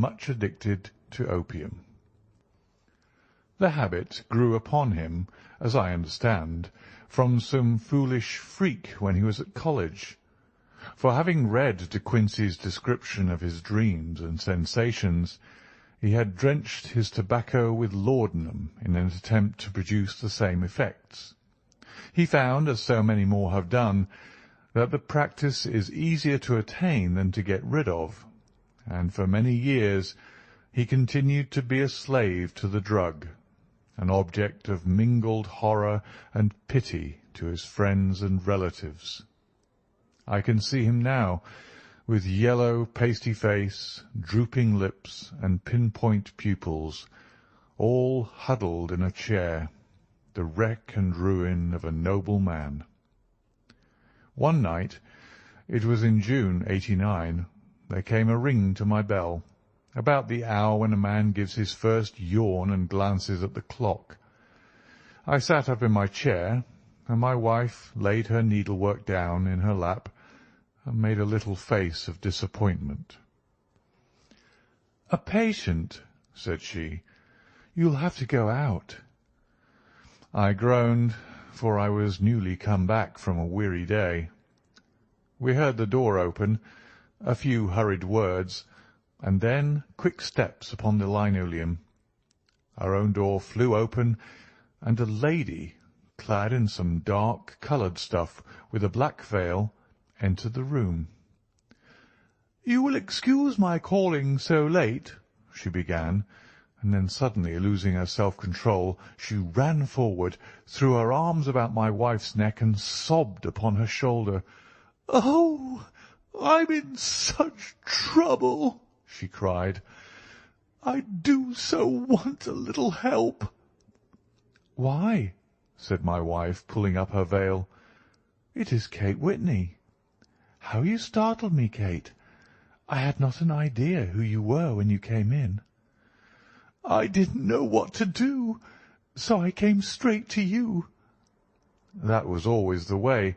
much addicted to opium. The habit grew upon him, as I understand, from some foolish freak when he was at college. For having read De Quincey's description of his dreams and sensations, he had drenched his tobacco with laudanum in an attempt to produce the same effects. He found, as so many more have done, that the practice is easier to attain than to get rid of, and for many years he continued to be a slave to the drug, an object of mingled horror and pity to his friends and relatives. I can see him now, with yellow, pasty face, drooping lips, and pinpoint pupils, all huddled in a chair, the wreck and ruin of a noble man. One night, it was in June, '89, there came a ring to my bell, about the hour when a man gives his first yawn and glances at the clock. I sat up in my chair, and my wife laid her needlework down in her lap and made a little face of disappointment. "A patient," said she. "You'll have to go out." I groaned, for I was newly come back from a weary day. We heard the door open, a few hurried words, and then quick steps upon the linoleum. Our own door flew open, and a lady, clad in some dark-coloured stuff, with a black veil, entered the room. "You will excuse my calling so late," she began, and then suddenly losing her self-control, she ran forward, threw her arms about my wife's neck, and sobbed upon her shoulder. "Oh, I'm in such trouble!" she cried. "I do so want a little help." "Why?" said my wife, pulling up her veil. "It is Kate Whitney. How you startled me, Kate! I had not an idea who you were when you came in." "I didn't know what to do, so I came straight to you." That was always the way.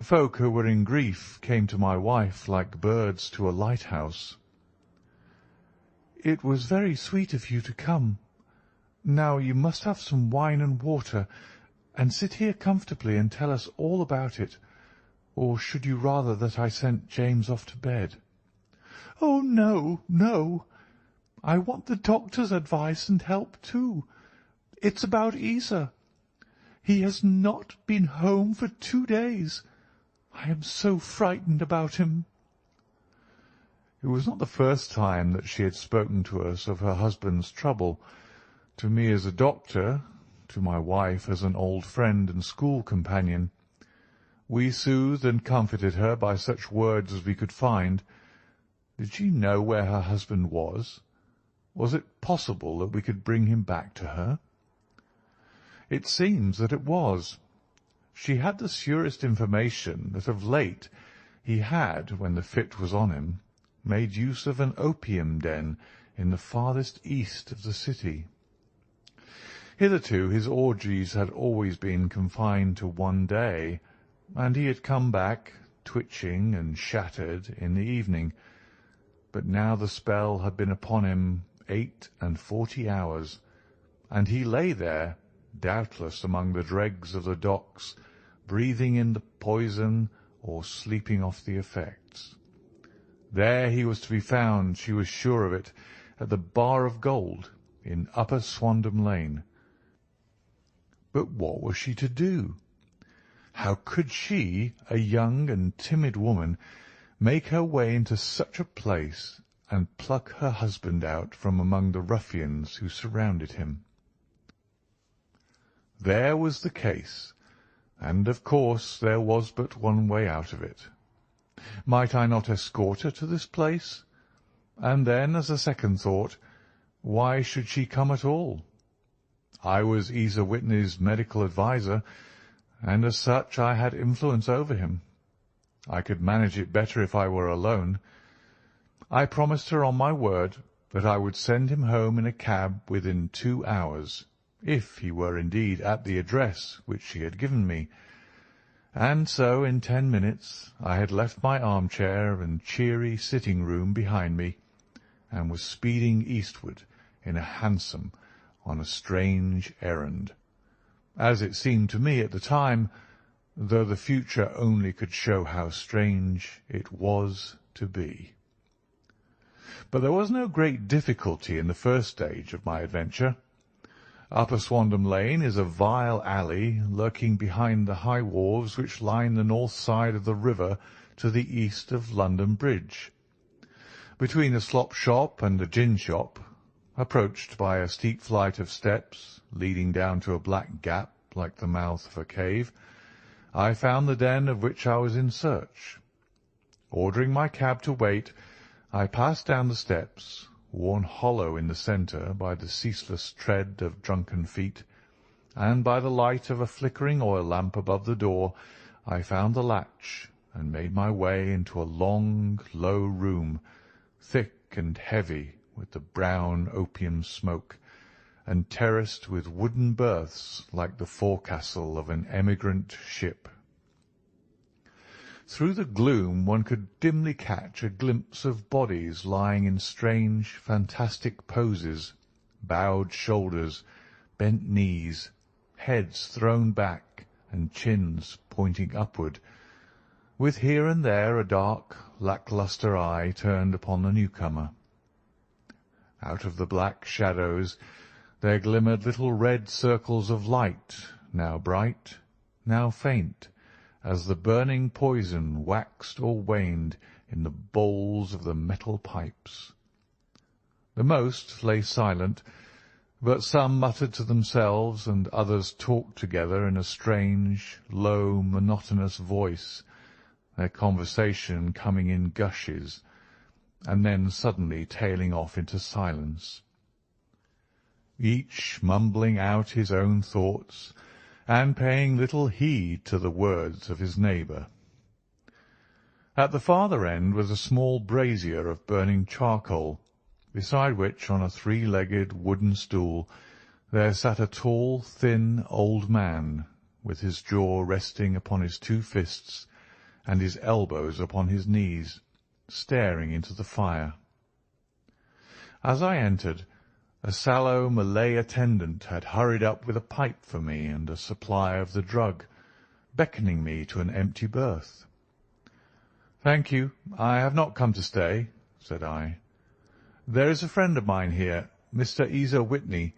Folk who were in grief came to my wife like birds to a lighthouse. "It was very sweet of you to come. Now you must have some wine and water, and sit here comfortably and tell us all about it. Or should you rather that I sent James off to bed?" "Oh, no, no. I want the doctor's advice and help too. It's about Isa. He has not been home for 2 days. I am so frightened about him." It was not the first time that she had spoken to us of her husband's trouble, to me as a doctor, to my wife as an old friend and school companion. We soothed and comforted her by such words as we could find. Did she know where her husband was? Was it possible that we could bring him back to her? It seems that it was. She had the surest information that of late he had, when the fit was on him, made use of an opium den in the farthest east of the city. Hitherto his orgies had always been confined to one day, and he had come back, twitching and shattered, in the evening. But now the spell had been upon him 48 hours, and he lay there, doubtless among the dregs of the docks, breathing in the poison or sleeping off the effects. There he was to be found, she was sure of it, at the Bar of Gold in Upper Swandam Lane. But what was she to do? How could she, a young and timid woman, make her way into such a place and pluck her husband out from among the ruffians who surrounded him? There was the case, and of course there was but one way out of it. Might I not escort her to this place? And then, as a second thought, why should she come at all? I was Isa Whitney's medical adviser, and as such I had influence over him. I could manage it better if I were alone. I promised her on my word that I would send him home in a cab within 2 hours, if he were indeed at the address which she had given me. And so in 10 minutes I had left my armchair and cheery sitting-room behind me, and was speeding eastward in a hansom on a strange errand, as it seemed to me at the time, though the future only could show how strange it was to be. But there was no great difficulty in the first stage of my adventure. Upper Swandam Lane is a vile alley lurking behind the high wharves which line the north side of the river to the east of London Bridge. Between the slop shop and the gin shop, approached by a steep flight of steps leading down to a black gap like the mouth of a cave, I found the den of which I was in search. Ordering my cab to wait, I passed down the steps, worn hollow in the centre by the ceaseless tread of drunken feet, and by the light of a flickering oil lamp above the door I found the latch and made my way into a long, low room, thick and heavy with the brown opium smoke, and terraced with wooden berths like the forecastle of an emigrant ship. Through the gloom one could dimly catch a glimpse of bodies lying in strange, fantastic poses, bowed shoulders, bent knees, heads thrown back, and chins pointing upward, with here and there a dark, lack-lustre eye turned upon the newcomer. Out of the black shadows there glimmered little red circles of light, now bright, now faint, as the burning poison waxed or waned in the bowls of the metal pipes. The most lay silent, but some muttered to themselves, and others talked together in a strange, low, monotonous voice, their conversation coming in gushes, and then suddenly tailing off into silence, each mumbling out his own thoughts, and paying little heed to the words of his neighbour. At the farther end was a small brazier of burning charcoal, beside which, on a three-legged wooden stool, there sat a tall, thin old man, with his jaw resting upon his two fists and his elbows upon his knees, staring into the fire. As I entered, a sallow Malay attendant had hurried up with a pipe for me and a supply of the drug, beckoning me to an empty berth. "Thank you, I have not come to stay," said I. "There is a friend of mine here, Mr. Ezer Whitney,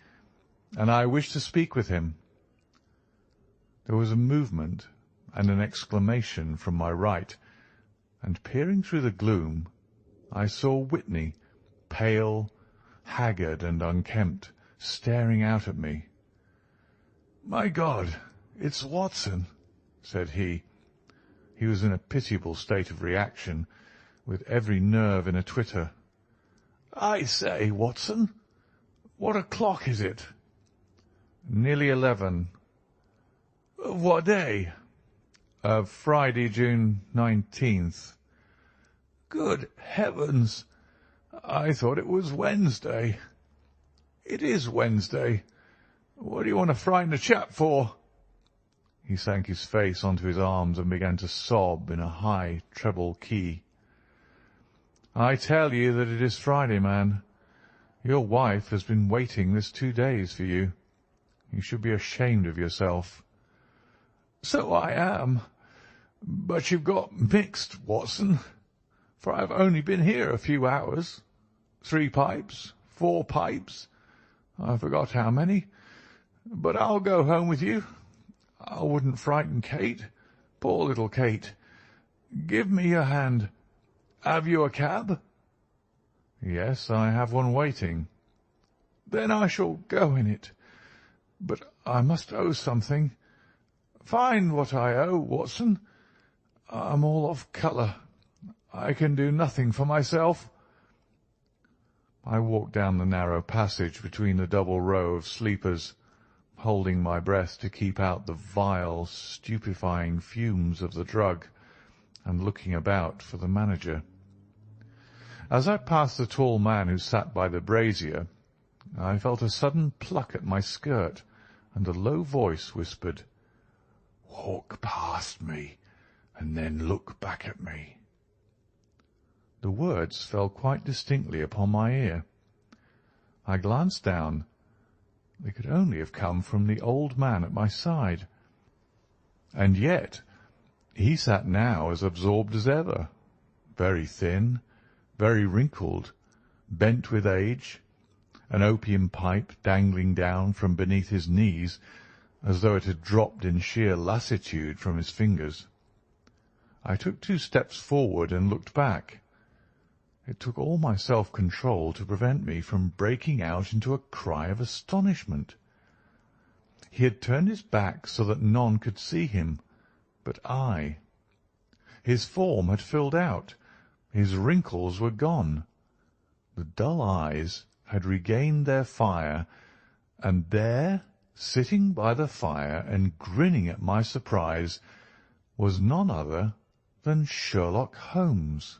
and I wish to speak with him." There was a movement and an exclamation from my right, and peering through the gloom, I saw Whitney, pale, haggard and unkempt, staring out at me. "My God, it's Watson," said he. He was in a pitiable state of reaction, with every nerve in a twitter. "I say, Watson, what o'clock is it?" "Nearly 11. "Of what day?" "Of Friday, June 19th. "Good heavens! I thought it was Wednesday." "It is Wednesday. What do you want to frighten a chap for?" He sank his face onto his arms and began to sob in a high treble key. "I tell you that it is Friday, man. Your wife has been waiting this 2 days for you. You should be ashamed of yourself." "So I am. But you've got mixed, Watson, for I've only been here a few hours. 3 pipes, 4 pipes, I forgot how many. But I'll go home with you. I wouldn't frighten Kate, poor little Kate. Give me your hand. Have you a cab?" "Yes, I have one waiting." "Then I shall go in it. But I must owe something. Find what I owe, Watson. I'm all off colour. I can do nothing for myself." I walked down the narrow passage between the double row of sleepers, holding my breath to keep out the vile, stupefying fumes of the drug, and looking about for the manager. As I passed the tall man who sat by the brazier, I felt a sudden pluck at my skirt, and a low voice whispered, "Walk past me, and then look back at me." The words fell quite distinctly upon my ear. I glanced down. They could only have come from the old man at my side. And yet he sat now as absorbed as ever, very thin, very wrinkled, bent with age, an opium pipe dangling down from beneath his knees as though it had dropped in sheer lassitude from his fingers. I took 2 steps forward and looked back. It took all my self-control to prevent me from breaking out into a cry of astonishment. He had turned his back so that none could see him but I. His form had filled out. His wrinkles were gone. The dull eyes had regained their fire, and there, sitting by the fire and grinning at my surprise, was none other than Sherlock Holmes.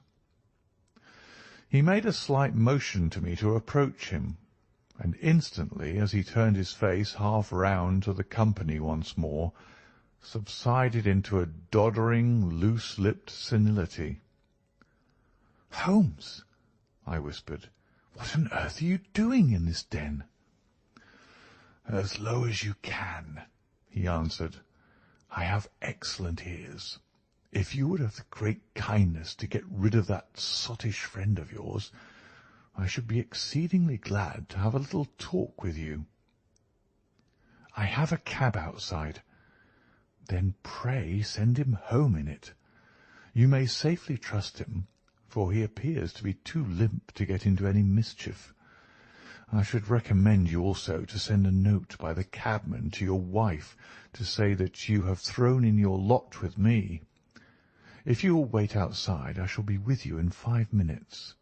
He made a slight motion to me to approach him, and instantly, as he turned his face half round to the company once more, subsided into a doddering, loose-lipped senility. "Holmes," I whispered, "what on earth are you doing in this den?" "As low as you can," he answered. "I have excellent ears. If you would have the great kindness to get rid of that sottish friend of yours, I should be exceedingly glad to have a little talk with you." "I have a cab outside." "Then pray send him home in it. You may safely trust him, for he appears to be too limp to get into any mischief. I should recommend you also to send a note by the cabman to your wife to say that you have thrown in your lot with me. If you will wait outside, I shall be with you in 5 minutes."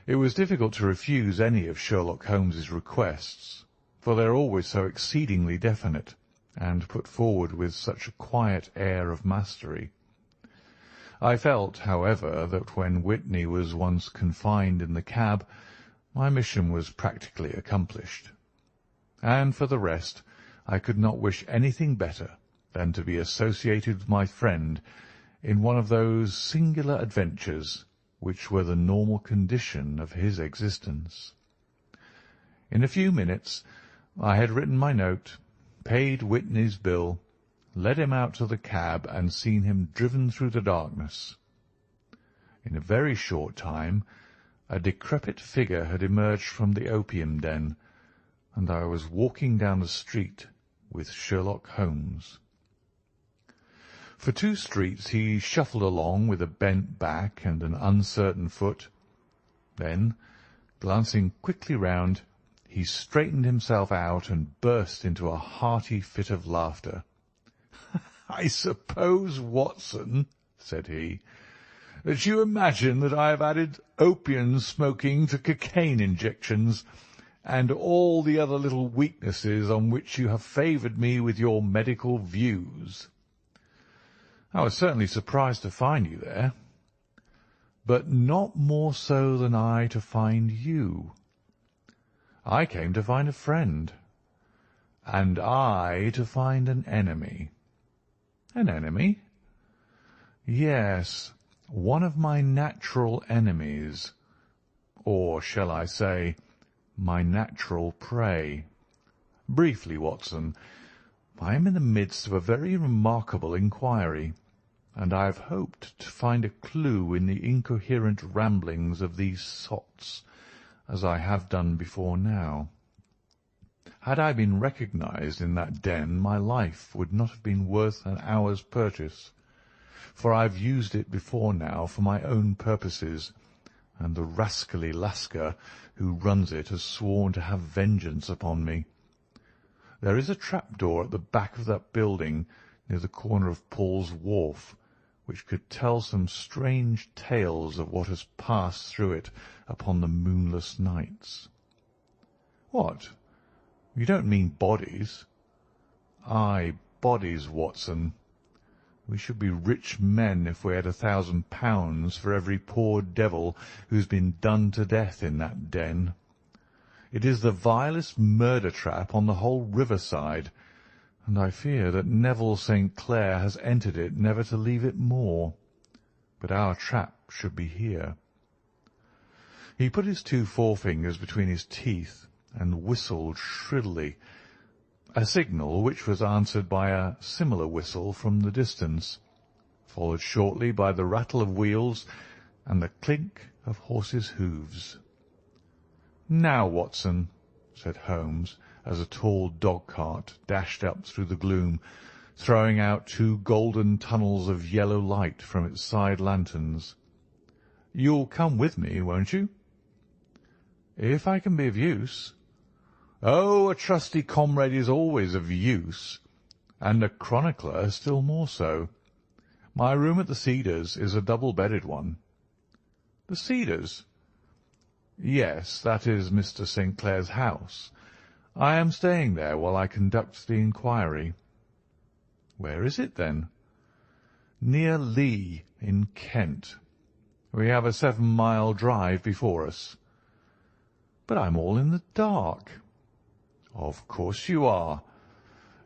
It was difficult to refuse any of Sherlock Holmes's requests, for they are always so exceedingly definite, and put forward with such a quiet air of mastery. I felt, however, that when Whitney was once confined in the cab, my mission was practically accomplished. And for the rest, I could not wish anything better than to be associated with my friend in one of those singular adventures which were the normal condition of his existence. In a few minutes I had written my note, paid Whitney's bill, led him out to the cab, and seen him driven through the darkness. In a very short time a decrepit figure had emerged from the opium den, and I was walking down the street with Sherlock Holmes. For 2 streets he shuffled along with a bent back and an uncertain foot. Then, glancing quickly round, he straightened himself out and burst into a hearty fit of laughter. "I suppose, Watson," said he, "that you imagine that I have added opium smoking to cocaine injections, and all the other little weaknesses on which you have favoured me with your medical views. I was certainly surprised to find you there, but not more so than I to find you. I came to find a friend, and I to find an enemy." "An enemy?" "Yes, one of my natural enemies, or shall I say, my natural prey. Briefly, Watson, I am in the midst of a very remarkable inquiry, and I have hoped to find a clue in the incoherent ramblings of these sots, as I have done before now. Had I been recognized in that den, my life would not have been worth an hour's purchase, for I have used it before now for my own purposes, and the rascally Lascar who runs it has sworn to have vengeance upon me. There is a trap-door at the back of that building, near the corner of Paul's Wharf, which could tell some strange tales of what has passed through it upon the moonless nights." "What? You don't mean bodies?" "Aye, bodies, Watson. We should be rich men if we had £1,000 for every poor devil who's been done to death in that den. It is the vilest murder trap on the whole riverside, and I fear that Neville St. Clair has entered it never to leave it more. But our trap should be here. He put his two forefingers between his teeth and whistled shrilly, a signal which was answered by a similar whistle from the distance, followed shortly by the rattle of wheels and the clink of horses' hoofs. "Now, Watson," said Holmes, as a tall dog-cart dashed up through the gloom, throwing out two golden tunnels of yellow light from its side lanterns. "You'll come with me, won't you?" "If I can be of use." "Oh, a trusty comrade is always of use, and a chronicler still more so. My room at the Cedars is a double-bedded one." "The Cedars?" "Yes, that is Mr. St. Clair's house. I am staying there while I conduct the inquiry." "Where is it, then?" "Near Lee, in Kent. We have a 7-mile drive before us." "But I'm all in the dark." "Of course you are.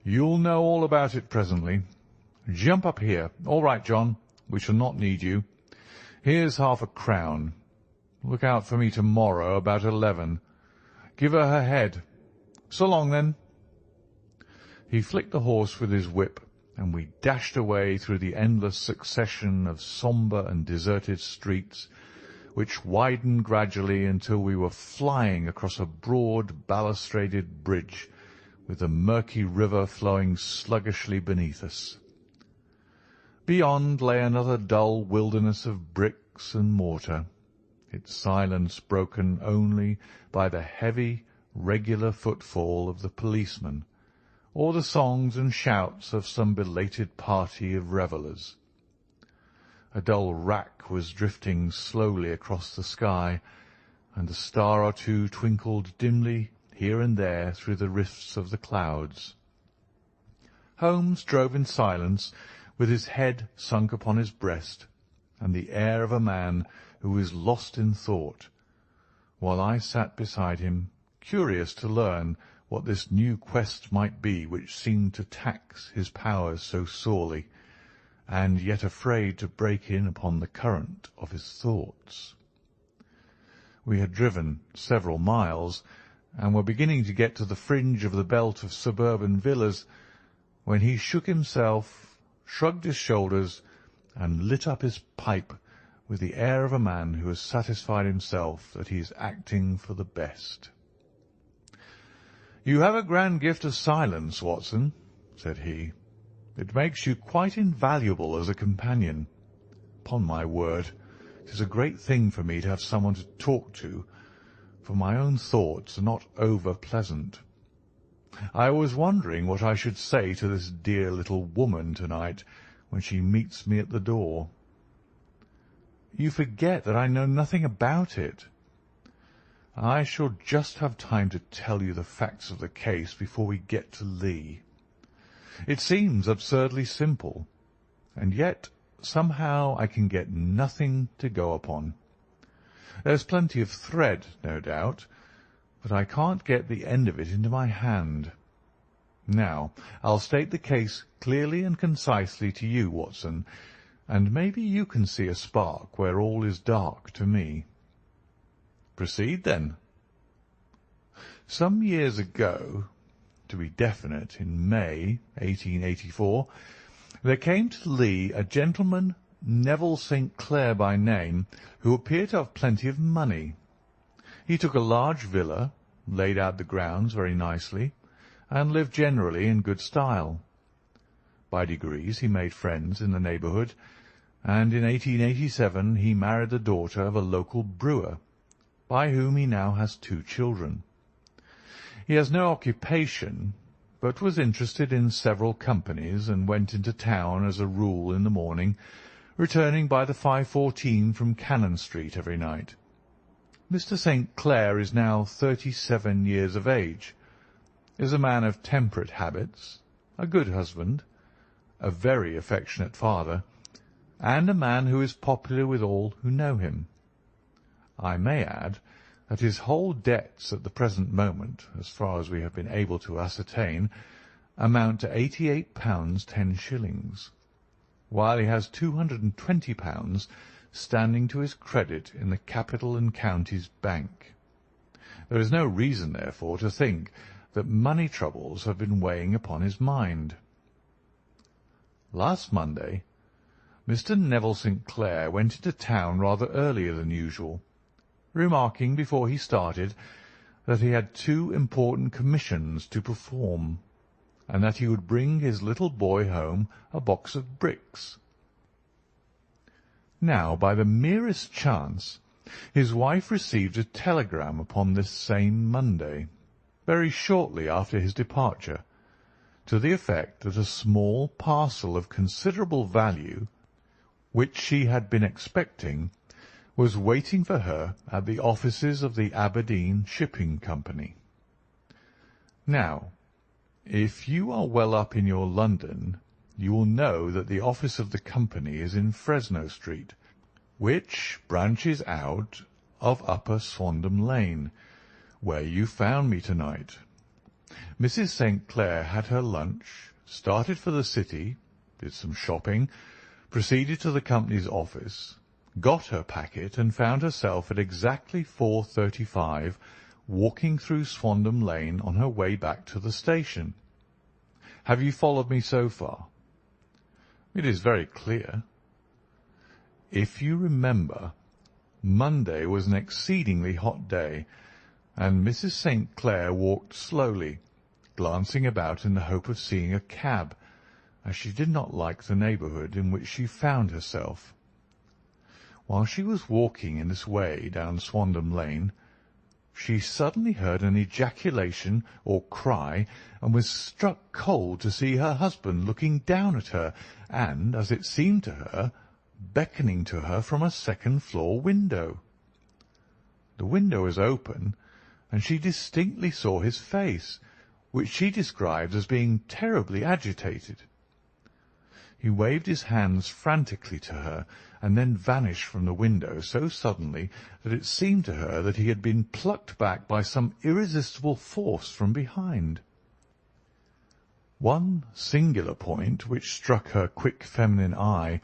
You'll know all about it presently. Jump up here. All right, John, we shall not need you. Here's £half-a-crown. Look out for me tomorrow about 11. Give her her head. So long, then." He flicked the horse with his whip, and we dashed away through the endless succession of sombre and deserted streets, which widened gradually until we were flying across a broad balustraded bridge, with the murky river flowing sluggishly beneath us. Beyond lay another dull wilderness of bricks and mortar, its silence broken only by the heavy, regular footfall of the policeman, or the songs and shouts of some belated party of revellers. A dull wrack was drifting slowly across the sky, and a star or two twinkled dimly here and there through the rifts of the clouds. Holmes drove in silence, with his head sunk upon his breast, and the air of a man who is lost in thought, while I sat beside him, curious to learn what this new quest might be which seemed to tax his powers so sorely, and yet afraid to break in upon the current of his thoughts. We had driven several miles, and were beginning to get to the fringe of the belt of suburban villas, when he shook himself, shrugged his shoulders, and lit up his pipe with the air of a man who has satisfied himself that he is acting for the best. "You have a grand gift of silence, Watson," said he. "It makes you quite invaluable as a companion. Upon my word, it is a great thing for me to have someone to talk to, for my own thoughts are not over pleasant. I was wondering what I should say to this dear little woman to-night when she meets me at the door." "You forget that I know nothing about it." "I shall just have time to tell you the facts of the case before we get to Lee. It seems absurdly simple, and yet somehow I can get nothing to go upon. There's plenty of thread, no doubt, but I can't get the end of it into my hand. Now, I'll state the case clearly and concisely to you, Watson, and maybe you can see a spark where all is dark to me." "Proceed, then." Some years ago, to be definite, in May, 1884, there came to Lee a gentleman, Neville St. Clair by name, who appeared to have plenty of money. He took a large villa, laid out the grounds very nicely, and lived generally in good style. By degrees he made friends in the neighbourhood, and in 1887 he married the daughter of a local brewer, by whom he now has 2 children. He has no occupation, but was interested in several companies, and went into town as a rule in the morning, returning by the 5:14 from Cannon Street every night. Mr. St. Clair is now 37 years of age, is a man of temperate habits, a good husband, a very affectionate father, and a man who is popular with all who know him. I may add that his whole debts at the present moment, as far as we have been able to ascertain, amount to £88 10 shillings, while he has £220 standing to his credit in the Capital and Counties Bank. There is no reason, therefore, to think that money troubles have been weighing upon his mind. Last Monday, Mr. Neville St. Clair went into town rather earlier than usual, remarking before he started that he had 2 important commissions to perform, and that he would bring his little boy home a box of bricks. Now, by the merest chance, his wife received a telegram upon this same Monday, very shortly after his departure, to the effect that a small parcel of considerable value, which she had been expecting, was waiting for her at the offices of the Aberdeen Shipping Company. Now, if you are well up in your London, you will know that the office of the company is in Fresno Street, which branches out of Upper Swandam Lane, where you found me tonight. Mrs. St. Clair had her lunch, started for the city, did some shopping, proceeded to the company's office, got her packet, and found herself at exactly 4:35, walking through Swandam Lane on her way back to the station. Have you followed me so far? It is very clear. If you remember, Monday was an exceedingly hot day, and Mrs. St. Clair walked slowly, glancing about in the hope of seeing a cab, as she did not like the neighbourhood in which she found herself. While she was walking in this way down Swandam Lane, she suddenly heard an ejaculation or cry, and was struck cold to see her husband looking down at her and, as it seemed to her, beckoning to her from a second-floor window. The window was open, and she distinctly saw his face, which she described as being terribly agitated. He waved his hands frantically to her, and then vanished from the window so suddenly that it seemed to her that he had been plucked back by some irresistible force from behind. One singular point which struck her quick feminine eye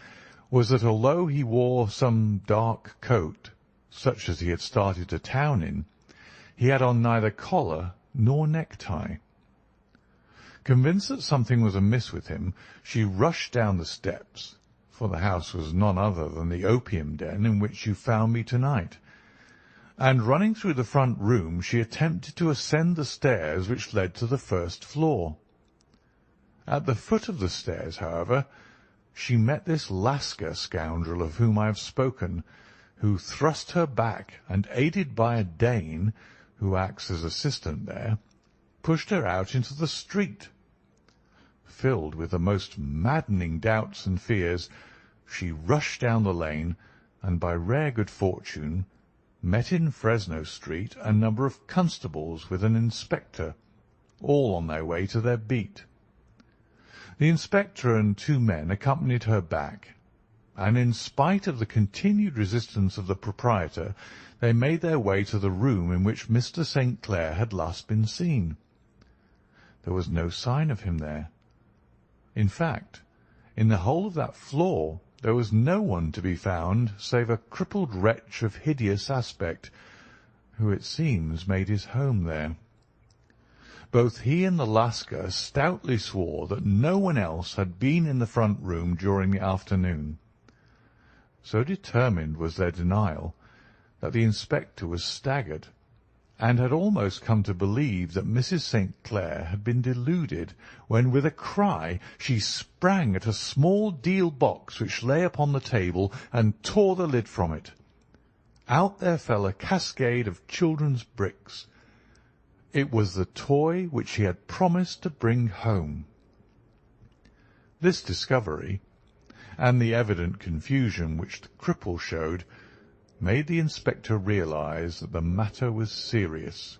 was that although he wore some dark coat, such as he had started to town in, he had on neither collar nor necktie. Convinced that something was amiss with him, she rushed down the steps, for the house was none other than the opium den in which you found me tonight, and running through the front room she attempted to ascend the stairs which led to the first floor. At the foot of the stairs, however, she met this Lascar scoundrel of whom I have spoken, who thrust her back, and, aided by a Dane, who acts as assistant there, pushed her out into the street. Filled with the most maddening doubts and fears, she rushed down the lane, and by rare good fortune met in Fresno Street a number of constables with an inspector, all on their way to their beat. The inspector and 2 men accompanied her back, and in spite of the continued resistance of the proprietor, they made their way to the room in which Mr. St. Clair had last been seen. There was no sign of him there. In fact, in the whole of that floor there was no one to be found save a crippled wretch of hideous aspect, who it seems made his home there. Both he and the Lascar stoutly swore that no one else had been in the front room during the afternoon. So determined was their denial that the inspector was staggered, and had almost come to believe that Mrs. St. Clair had been deluded, when with a cry she sprang at a small deal box which lay upon the table and tore the lid from it. Out there fell a cascade of children's bricks. It was the toy which she had promised to bring home. This discovery, and the evident confusion which the cripple showed, made the inspector realize that the matter was serious.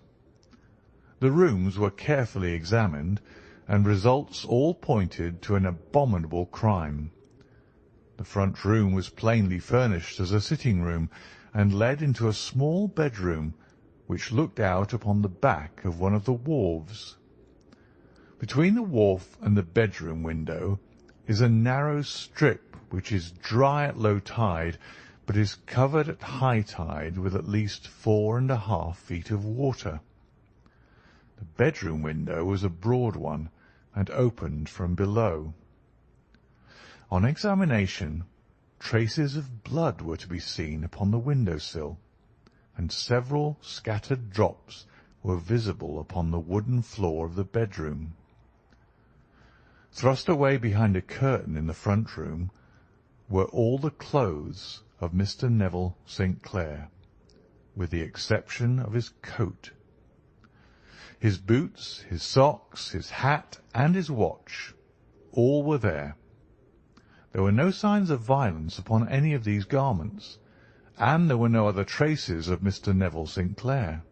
The rooms were carefully examined, and results all pointed to an abominable crime. The front room was plainly furnished as a sitting-room, and led into a small bedroom, which looked out upon the back of one of the wharves. Between the wharf and the bedroom window is a narrow strip which is dry at low tide, but is covered at high tide with at least 4½ feet of water. The bedroom window was a broad one, and opened from below. On examination, traces of blood were to be seen upon the window-sill, and several scattered drops were visible upon the wooden floor of the bedroom. Thrust away behind a curtain in the front room were all the clothes of Mr. Neville St. Clair, with the exception of his coat. His boots, his socks, his hat, and his watch, all were there. There were no signs of violence upon any of these garments, and there were no other traces of Mr. Neville St. Clair.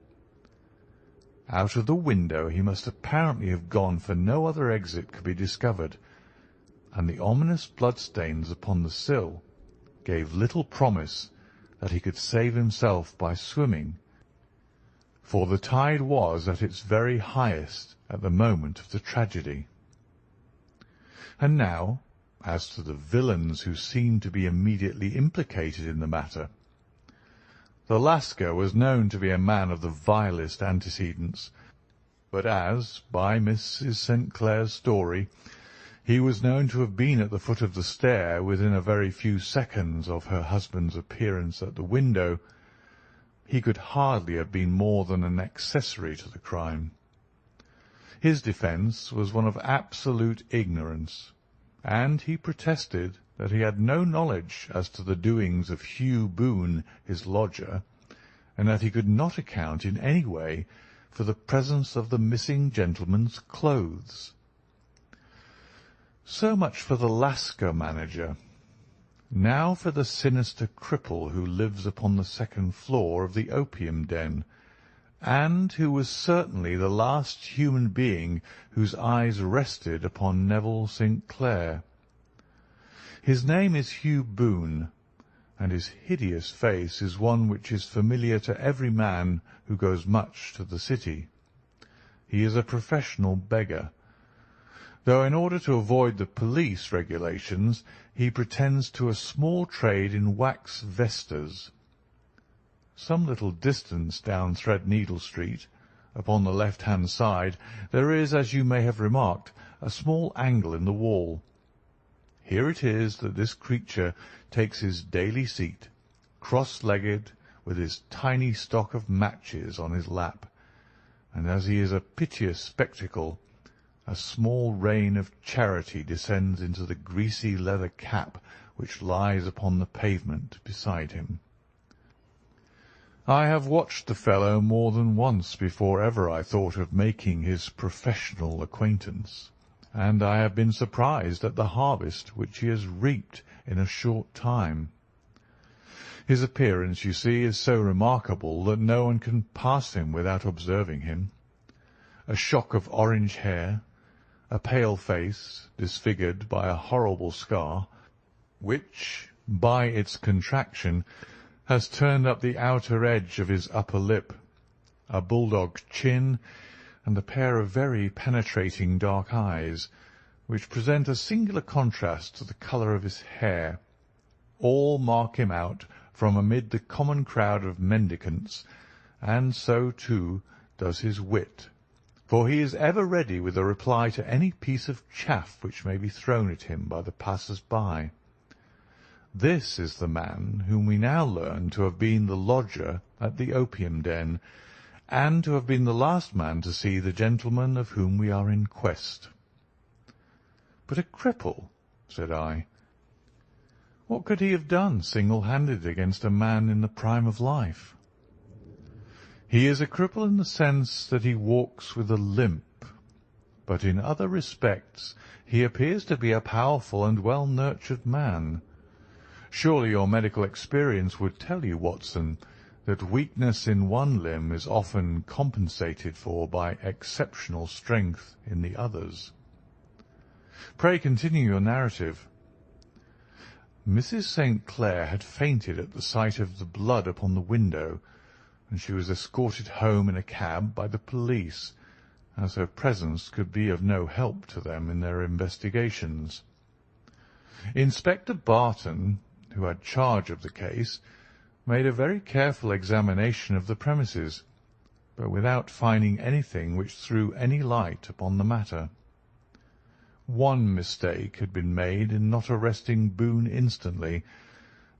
Out of the window he must apparently have gone, for no other exit could be discovered, and the ominous bloodstains upon the sill gave little promise that he could save himself by swimming, for the tide was at its very highest at the moment of the tragedy. And now, as to the villains who seemed to be immediately implicated in the matter. The Lascar was known to be a man of the vilest antecedents, but as, by Mrs. St. Clair's story, he was known to have been at the foot of the stair within a very few seconds of her husband's appearance at the window, he could hardly have been more than an accessory to the crime. His defence was one of absolute ignorance, and he protested that he had no knowledge as to the doings of Hugh Boone, his lodger, and that he could not account in any way for the presence of the missing gentleman's clothes. So much for the Lascar manager. Now for the sinister cripple who lives upon the second floor of the opium den, and who was certainly the last human being whose eyes rested upon Neville St. Clair. His name is Hugh Boone, and his hideous face is one which is familiar to every man who goes much to the city. He is a professional beggar, though in order to avoid the police regulations he pretends to a small trade in wax vestas. Some little distance down Threadneedle Street, upon the left-hand side, there is, as you may have remarked, a small angle in the wall. Here it is that this creature takes his daily seat, cross-legged, with his tiny stock of matches on his lap, and as he is a piteous spectacle, a small rain of charity descends into the greasy leather cap which lies upon the pavement beside him. I have watched the fellow more than once before ever I thought of making his professional acquaintance, and I have been surprised at the harvest which he has reaped in a short time. His appearance, you see, is so remarkable that no one can pass him without observing him. A shock of orange hair, a pale face disfigured by a horrible scar, which, by its contraction, has turned up the outer edge of his upper lip, a bulldog chin, and a pair of very penetrating dark eyes, which present a singular contrast to the colour of his hair, all mark him out from amid the common crowd of mendicants, and so, too, does his wit, for he is ever ready with a reply to any piece of chaff which may be thrown at him by the passers-by. This is the man whom we now learn to have been the lodger at the opium den, and to have been the last man to see the gentleman of whom we are in quest. "But a cripple," said I. "What could he have done single-handed against a man in the prime of life?" "He is a cripple in the sense that he walks with a limp, but in other respects he appears to be a powerful and well-nurtured man. Surely your medical experience would tell you, Watson, that weakness in one limb is often compensated for by exceptional strength in the others. Pray continue your narrative." "Mrs. St. Clair had fainted at the sight of the blood upon the window, and she was escorted home in a cab by the police, as her presence could be of no help to them in their investigations. Inspector Barton, who had charge of the case, made a very careful examination of the premises, but without finding anything which threw any light upon the matter. One mistake had been made in not arresting Boone instantly,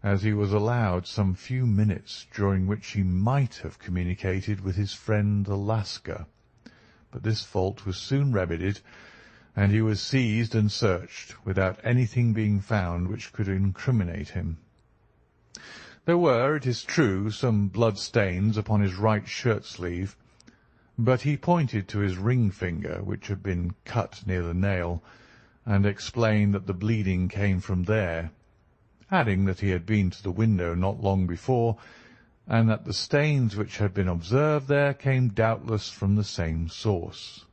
as he was allowed some few minutes during which he might have communicated with his friend the Lascar, but this fault was soon remedied, and he was seized and searched without anything being found which could incriminate him. There were, it is true, some blood stains upon his right shirt-sleeve, but he pointed to his ring finger, which had been cut near the nail, and explained that the bleeding came from there, adding that he had been to the window not long before, and that the stains which had been observed there came doubtless from the same source.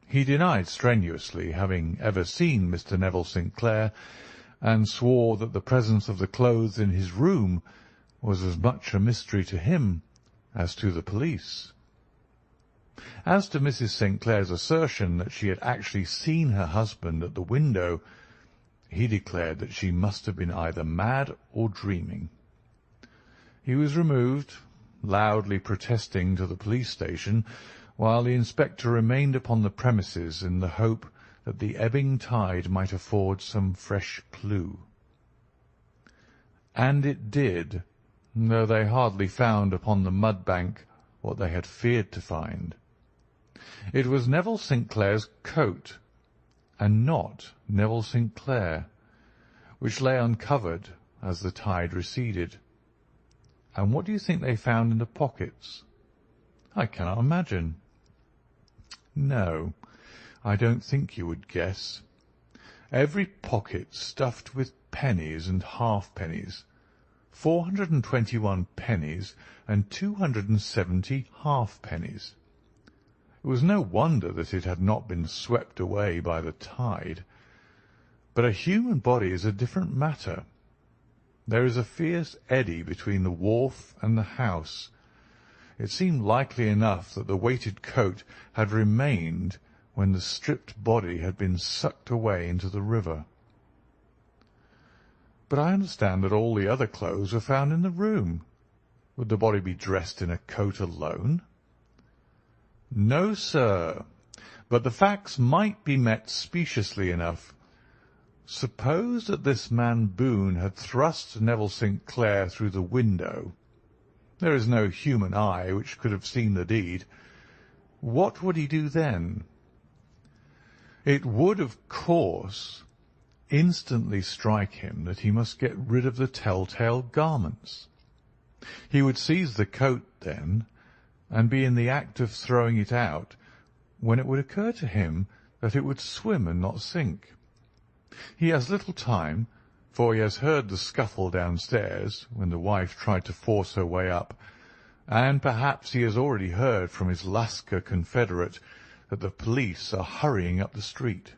He denied strenuously having ever seen Mr. Neville St. Clair, and swore that the presence of the clothes in his room was as much a mystery to him as to the police. As to Mrs. St. Clair's assertion that she had actually seen her husband at the window, he declared that she must have been either mad or dreaming. He was removed, loudly protesting, to the police station, while the inspector remained upon the premises in the hope that the ebbing tide might afford some fresh clue. And it did, though they hardly found upon the mud bank what they had feared to find. It was Neville St. Clair's coat, and not Neville St. Clair, which lay uncovered as the tide receded. And what do you think they found in the pockets? I cannot imagine. No, I don't think you would guess. Every pocket stuffed with pennies and halfpennies, 421 pennies and 270 halfpennies. It was no wonder that it had not been swept away by the tide. But a human body is a different matter. There is a fierce eddy between the wharf and the house. It seemed likely enough that the weighted coat had remained when the stripped body had been sucked away into the river. But I understand that all the other clothes were found in the room. Would the body be dressed in a coat alone? No, sir, but the facts might be met speciously enough. Suppose that this man Boone had thrust Neville St. Clair through the window. There is no human eye which could have seen the deed. What would he do then? It would, of course, instantly strike him that he must get rid of the telltale garments. He would seize the coat then, and be in the act of throwing it out, when it would occur to him that it would swim and not sink. He has little time, for he has heard the scuffle downstairs when the wife tried to force her way up, and perhaps he has already heard from his Lascar confederate that the police are hurrying up the street.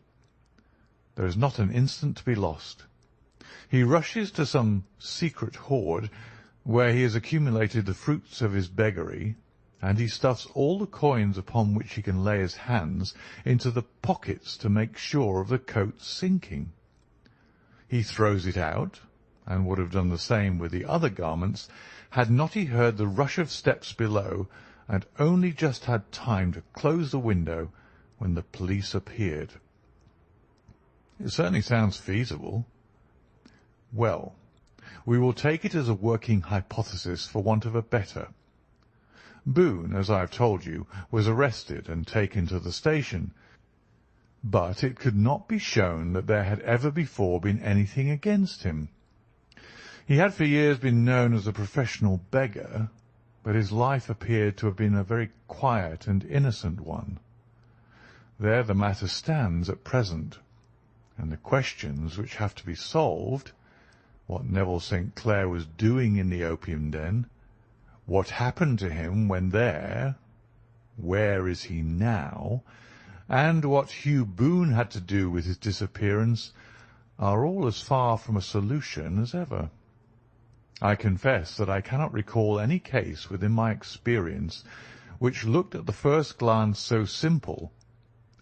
There is not an instant to be lost. He rushes to some secret hoard where he has accumulated the fruits of his beggary, and he stuffs all the coins upon which he can lay his hands into the pockets to make sure of the coat's sinking. He throws it out, and would have done the same with the other garments, had not he heard the rush of steps below, and only just had time to close the window when the police appeared. It certainly sounds feasible. Well, we will take it as a working hypothesis for want of a better. Boone, as I have told you, was arrested and taken to the station, but it could not be shown that there had ever before been anything against him. He had for years been known as a professional beggar, but his life appeared to have been a very quiet and innocent one. There the matter stands at present, and the questions which have to be solved, what Neville St. Clair was doing in the opium den, what happened to him when there, where is he now, and what Hugh Boone had to do with his disappearance, are all as far from a solution as ever. I confess that I cannot recall any case within my experience which looked at the first glance so simple,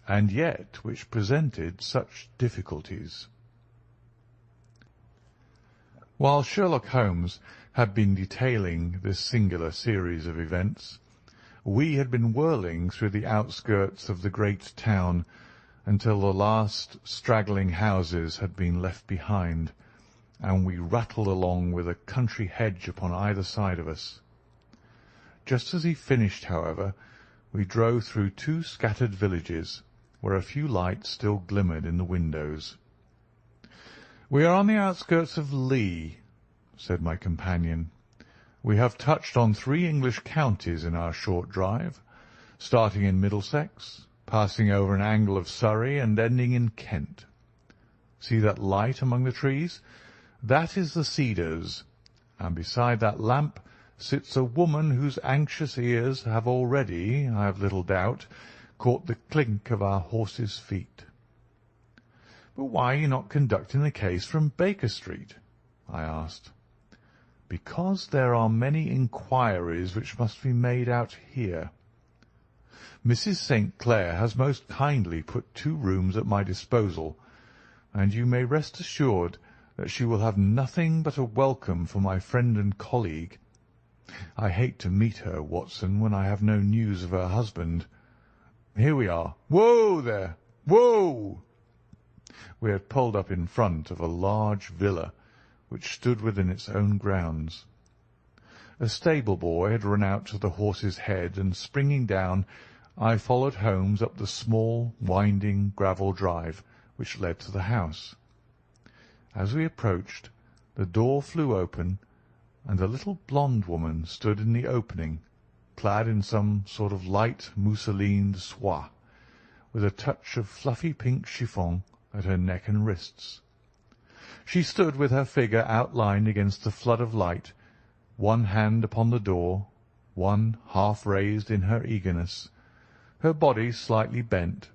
and yet which presented such difficulties. While Sherlock Holmes had been detailing this singular series of events, we had been whirling through the outskirts of the great town until the last straggling houses had been left behind, and we rattled along with a country hedge upon either side of us. Just as he finished, however, we drove through two scattered villages, where a few lights still glimmered in the windows. "We are on the outskirts of Lee," said my companion. "We have touched on 3 English counties in our short drive, starting in Middlesex, passing over an angle of Surrey, and ending in Kent. See that light among the trees? That is the Cedars, and beside that lamp sits a woman whose anxious ears have already, I have little doubt, caught the clink of our horses' feet." "But why are you not conducting the case from Baker Street?" I asked. "Because there are many inquiries which must be made out here. Mrs. St. Clair has most kindly put 2 rooms at my disposal, and you may rest assured that she will have nothing but a welcome for my friend and colleague. I hate to meet her, Watson, when I have no news of her husband. Here we are. Whoa there! Whoa!" We had pulled up in front of a large villa which stood within its own grounds. A stable boy had run out to the horse's head, and springing down, I followed Holmes up the small, winding gravel drive which led to the house. As we approached, the door flew open, and a little blonde woman stood in the opening, clad in some sort of light mousseline soie, with a touch of fluffy pink chiffon at her neck and wrists. She stood with her figure outlined against the flood of light, one hand upon the door, one half raised in her eagerness, her body slightly bent,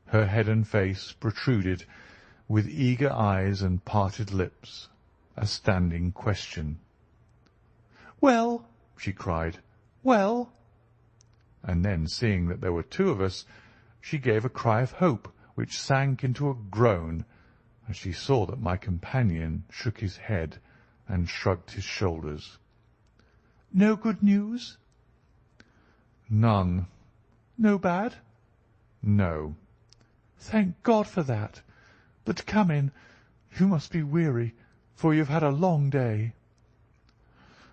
her head and face protruded, with eager eyes and parted lips, a standing question. "Well," she cried, "well!" And then, seeing that there were 2 of us, she gave a cry of hope which sank into a groan as she saw that my companion shook his head and shrugged his shoulders. "No good news?" "None." "No bad?" "No." "Thank God for that. But come in. You must be weary, for you have had a long day."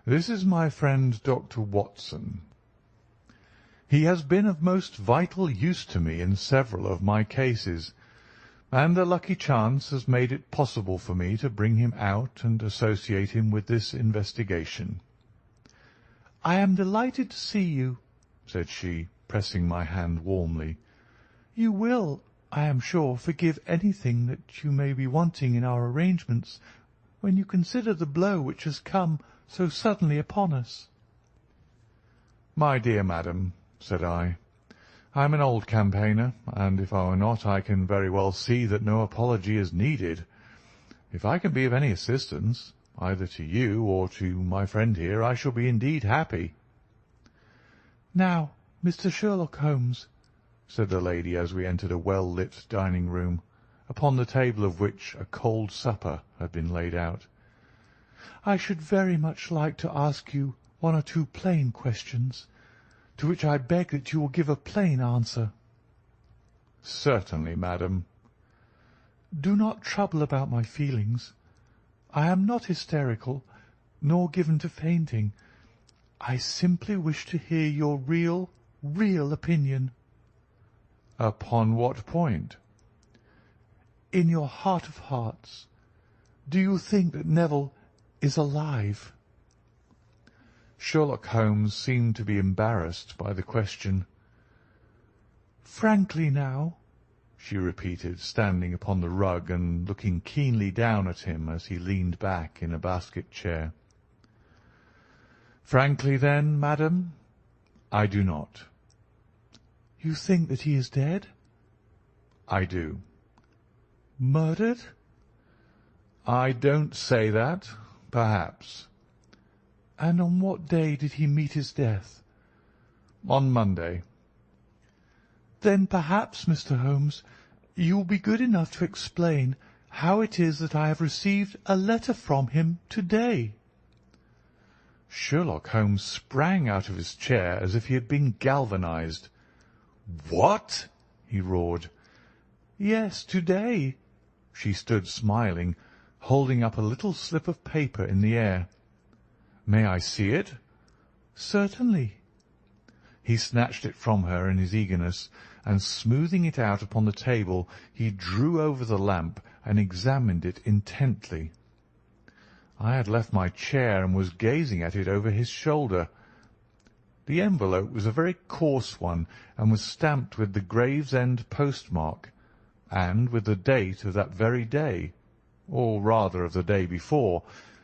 "This is my friend Dr. Watson. He has been of most vital use to me in several of my cases, and a lucky chance has made it possible for me to bring him out and associate him with this investigation." "I am delighted to see you," said she, pressing my hand warmly. "You will, I am sure, forgive anything that you may be wanting in our arrangements, when you consider the blow which has come so suddenly upon us." "My dear madam," said I am an old campaigner, and if I were not, I can very well see that no apology is needed. If I can be of any assistance, either to you or to my friend here, I shall be indeed happy." "Now, Mr. Sherlock Holmes," said the lady as we entered a well-lit dining-room, upon the table of which a cold supper had been laid out, "I should very much like to ask you 1 or 2 plain questions, to which I beg that you will give a plain answer." "Certainly, madam." "Do not trouble about my feelings. I am not hysterical, nor given to fainting. I simply wish to hear your real opinion." "Upon what point?" "In your heart of hearts, do you think that Neville is alive?" Sherlock Holmes seemed to be embarrassed by the question. "Frankly now," she repeated, standing upon the rug and looking keenly down at him as he leaned back in a basket chair. "Frankly, then, madam, I do not." "You think that he is dead?" "I do." "Murdered?" "I don't say that. Perhaps." "And on what day did he meet his death?" "On Monday." "Then perhaps, Mr. Holmes, you will be good enough to explain how it is that I have received a letter from him to-day." Sherlock Holmes sprang out of his chair as if he had been galvanized. "What?" he roared. "Yes, to-day." She stood smiling, holding up a little slip of paper in the air. "May I see it?" "Certainly." He snatched it from her in his eagerness, and smoothing it out upon the table, he drew over the lamp and examined it intently. I had left my chair and was gazing at it over his shoulder. The envelope was a very coarse one, and was stamped with the Gravesend postmark, and with the date of that very day, or rather of the day before,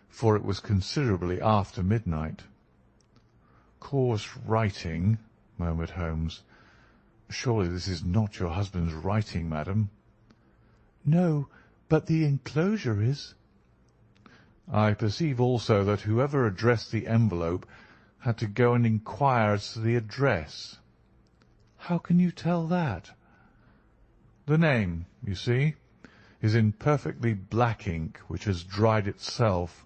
for it was considerably after midnight. "Coarse writing," murmured Holmes. "Surely this is not your husband's writing, madam?" "No, but the enclosure is." "I perceive also that whoever addressed the envelope had to go and inquire as to the address." "How can you tell that?" "The name, you see, is in perfectly black ink, which has dried itself.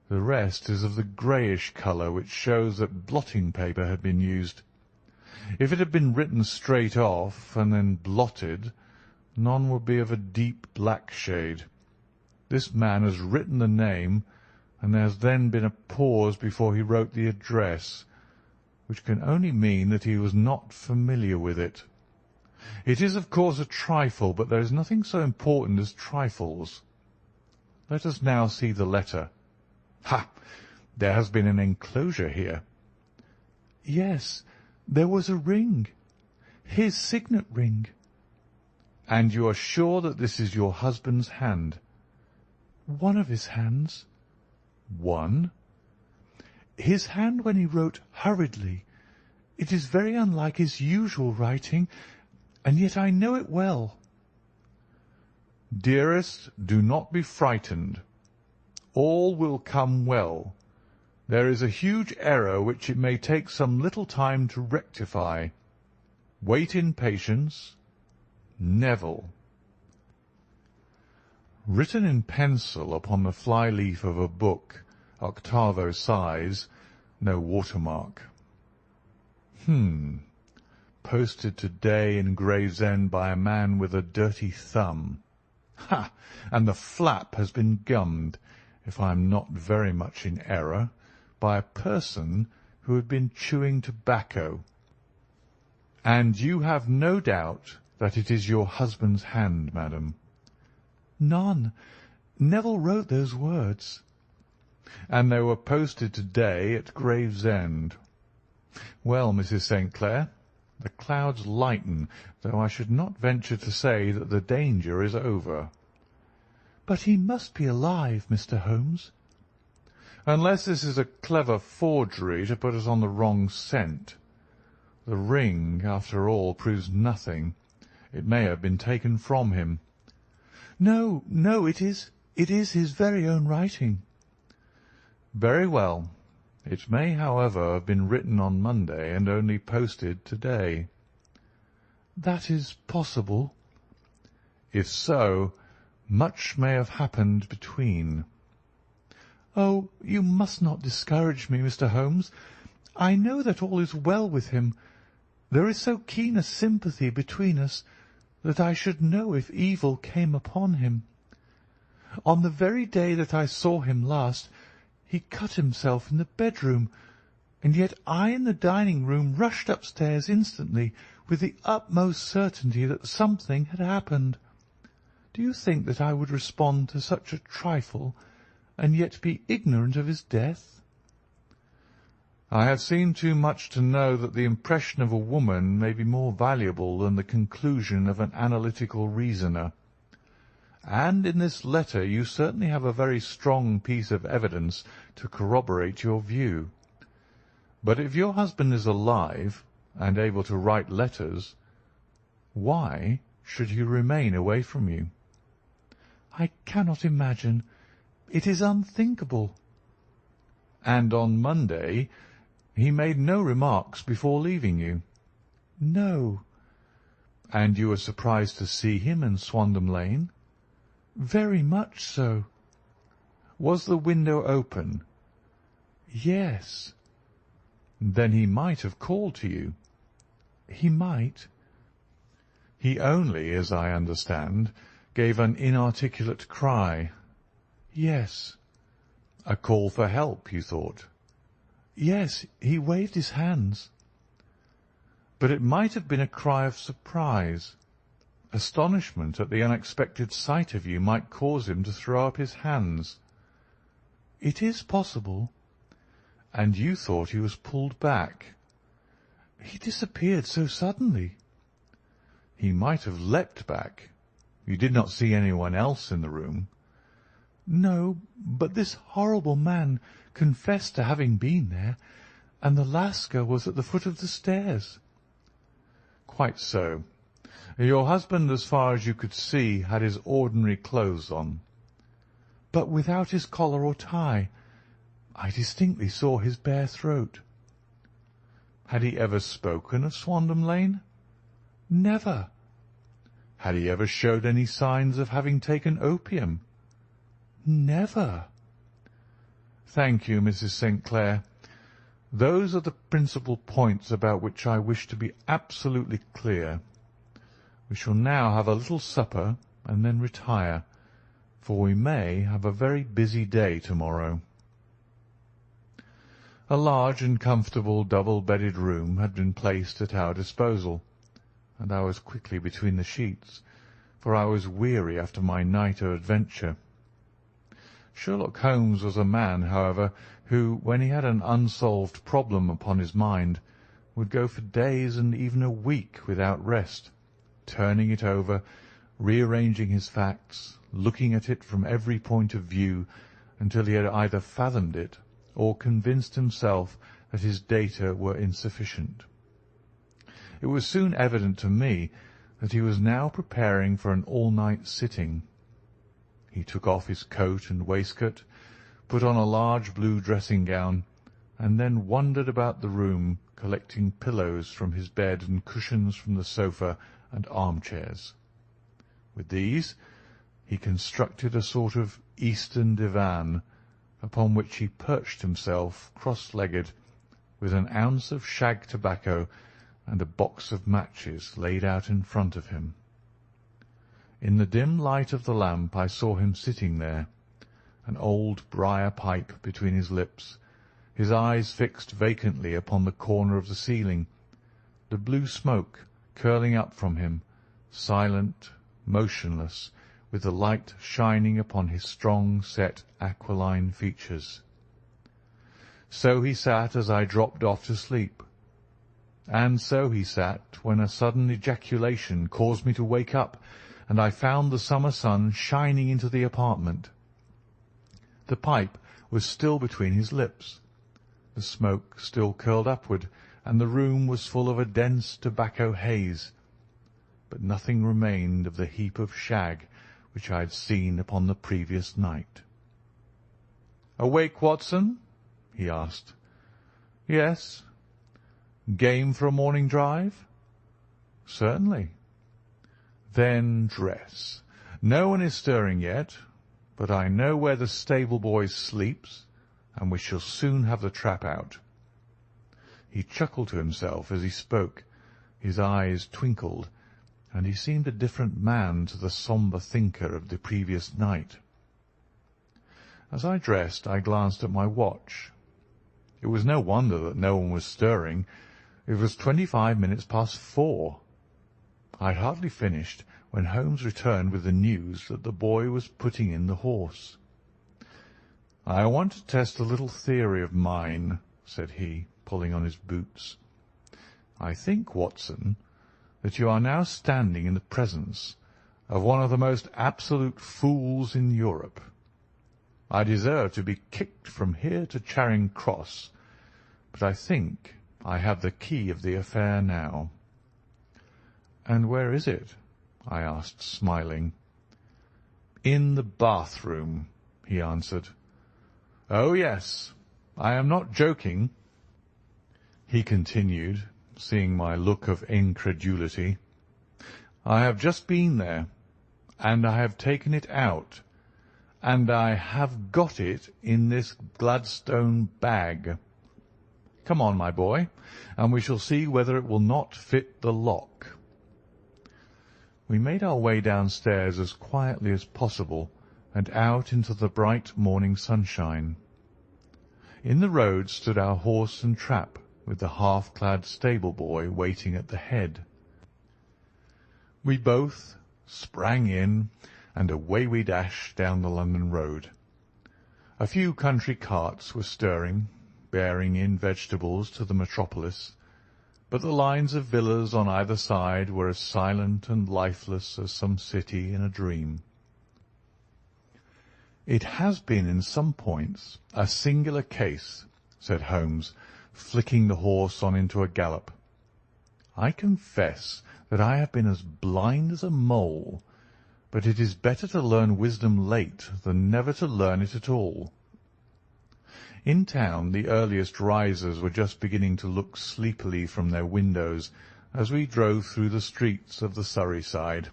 The rest is of the greyish colour, which shows that blotting paper had been used. If it had been written straight off and then blotted, none would be of a deep black shade. This man has written the name, and there has then been a pause before he wrote the address, which can only mean that he was not familiar with it. It is, of course, a trifle, but there is nothing so important as trifles. Let us now see the letter. Ha! There has been an enclosure here." "Yes, there was a ring. His signet ring." "And you are sure that this is your husband's hand?" "One of his hands." "One?" "His hand when he wrote hurriedly. It is very unlike his usual writing, and yet I know it well." "Dearest, do not be frightened. All will come well. There is a huge error which it may take some little time to rectify. Wait in patience. Neville." Written in pencil upon the fly-leaf of a book, octavo size, no watermark. Posted to-day in Gravesend by a man with a dirty thumb. Ha! And the flap has been gummed, if I am not very much in error, by a person who had been chewing tobacco. "And you have no doubt that it is your husband's hand, madam?" "None. Neville wrote those words." "And they were posted to-day at Gravesend. Well, Mrs. St. Clair, the clouds lighten, though I should not venture to say that the danger is over." But he must be alive, Mr. Holmes. Unless this is a clever forgery to put us on the wrong scent. The ring, after all, proves nothing. It may have been taken from him. No, no, it is his very own writing. Very well. It may, however, have been written on Monday and only posted to-day. That is possible. If so, much may have happened between. Oh, you must not discourage me, Mr. Holmes. I know that all is well with him. There is so keen a sympathy between us that I should know if evil came upon him. On the very day that I saw him last, he cut himself in the bedroom, and yet I in the dining-room rushed upstairs instantly with the utmost certainty that something had happened. Do you think that I would respond to such a trifle and yet be ignorant of his death? I have seen too much to know that the impression of a woman may be more valuable than the conclusion of an analytical reasoner. And in this letter you certainly have a very strong piece of evidence to corroborate your view. But if your husband is alive and able to write letters, why should he remain away from you? I cannot imagine. It is unthinkable. And on Monday he made no remarks before leaving you? No. And you were surprised to see him in Swandam Lane? Very much so. Was the window open? Yes. Then he might have called to you. He might. He only, as I understand, gave an inarticulate cry. Yes. A call for help, you thought? Yes, he waved his hands. But it might have been a cry of surprise. Astonishment at the unexpected sight of you might cause him to throw up his hands. It is possible. And you thought he was pulled back. He disappeared so suddenly. He might have leapt back. You did not see anyone else in the room. No, but this horrible man confessed to having been there, and the Lascar was at the foot of the stairs. Quite so. Your husband, as far as you could see, had his ordinary clothes on. But without his collar or tie. I distinctly saw his bare throat. Had he ever spoken of Swandam Lane? Never. Had he ever showed any signs of having taken opium? Never. Thank you, Mrs. St. Clair. Those are the principal points about which I wish to be absolutely clear. We shall now have a little supper and then retire, for we may have a very busy day tomorrow. A large and comfortable double-bedded room had been placed at our disposal, and I was quickly between the sheets, for I was weary after my night of adventure. Sherlock Holmes was a man, however, who, when he had an unsolved problem upon his mind, would go for days and even a week without rest, turning it over, rearranging his facts, looking at it from every point of view, until he had either fathomed it or convinced himself that his data were insufficient. It was soon evident to me that he was now preparing for an all-night sitting. He took off his coat and waistcoat, put on a large blue dressing-gown, and then wandered about the room, collecting pillows from his bed and cushions from the sofa and armchairs. With these he constructed a sort of Eastern divan, upon which he perched himself cross-legged, with an ounce of shag tobacco and a box of matches laid out in front of him. In the dim light of the lamp I saw him sitting there, an old briar pipe between his lips, his eyes fixed vacantly upon the corner of the ceiling, the blue smoke curling up from him, silent, motionless, with the light shining upon his strong set aquiline features. So he sat as I dropped off to sleep, and so he sat when a sudden ejaculation caused me to wake up, and I found the summer sun shining into the apartment. The pipe was still between his lips, the smoke still curled upward, and the room was full of a dense tobacco haze, but nothing remained of the heap of shag which I had seen upon the previous night. "Awake, Watson?" he asked. "Yes." "Game for a morning drive?" "Certainly." "Then dress. No one is stirring yet, but I know where the stable-boy sleeps, and we shall soon have the trap out." He chuckled to himself as he spoke. His eyes twinkled, and he seemed a different man to the sombre thinker of the previous night. As I dressed, I glanced at my watch. It was no wonder that no one was stirring. It was 25 minutes past 4. I had hardly finished when Holmes returned with the news that the boy was putting in the horse. "I want to test a little theory of mine," said he, pulling on his boots. "I think, Watson, that you are now standing in the presence of one of the most absolute fools in Europe. I deserve to be kicked from here to Charing Cross, but I think I have the key of the affair now." "And where is it?" I asked, smiling. "In the bathroom," he answered. "Oh, yes, I am not joking," he continued, seeing my look of incredulity. "I have just been there, and I have taken it out, and I have got it in this Gladstone bag. Come on, my boy, and we shall see whether it will not fit the lock." We made our way downstairs as quietly as possible and out into the bright morning sunshine. In the road stood our horse and trap, with the half-clad stable-boy waiting at the head. We both sprang in, and away we dashed down the London road. A few country carts were stirring, bearing in vegetables to the metropolis, but the lines of villas on either side were as silent and lifeless as some city in a dream. "It has been in some points a singular case," said Holmes, flicking the horse on into a gallop. "I confess that I have been as blind as a mole, but it is better to learn wisdom late than never to learn it at all." In town the earliest risers were just beginning to look sleepily from their windows as we drove through the streets of the Surrey side.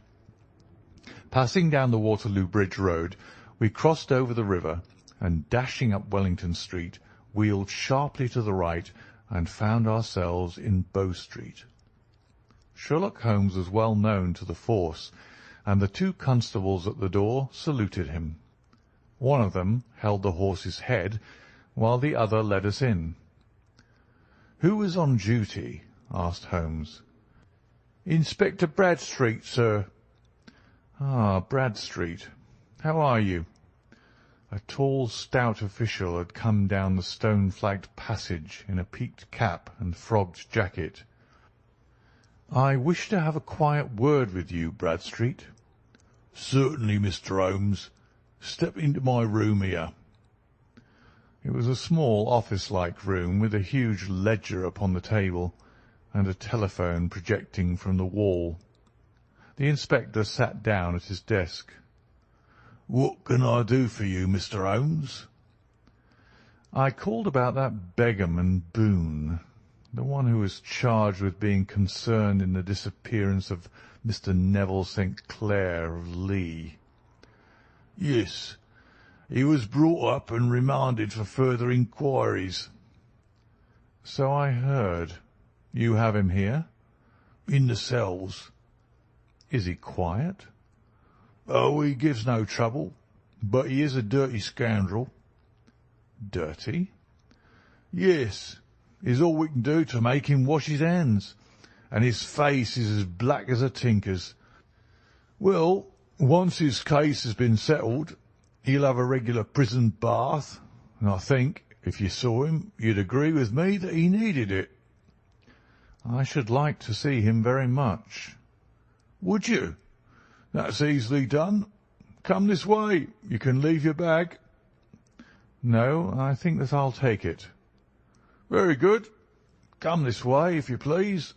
Passing down the Waterloo Bridge Road, we crossed over the river, and dashing up Wellington Street, wheeled sharply to the right and found ourselves in Bow Street. Sherlock Holmes was well known to the force, and the two constables at the door saluted him. One of them held the horse's head, while the other led us in. "Who was on duty?" asked Holmes. "Inspector Bradstreet, sir." "Ah, Bradstreet. How are you?" A tall, stout official had come down the stone-flagged passage in a peaked cap and frogged jacket. "I wish to have a quiet word with you, Bradstreet." "Certainly, Mr. Holmes. Step into my room here." It was a small office-like room with a huge ledger upon the table and a telephone projecting from the wall. The inspector sat down at his desk. "What can I do for you, Mr. Holmes?" "I called about that Begum and Boone, the one who was charged with being concerned in the disappearance of Mr. Neville St. Clair of Lee." "Yes. He was brought up and remanded for further inquiries." "So I heard. You have him here?" "In the cells." "Is he quiet?" "Oh, he gives no trouble, but he is a dirty scoundrel." "Dirty?" "Yes. It's all we can do to make him wash his hands, and his face is as black as a tinker's. Well, once his case has been settled, he'll have a regular prison bath, and I think, if you saw him, you'd agree with me that he needed it." "I should like to see him very much." "Would you? That's easily done. Come this way. You can leave your bag." "No, I think that I'll take it." "Very good. Come this way, if you please."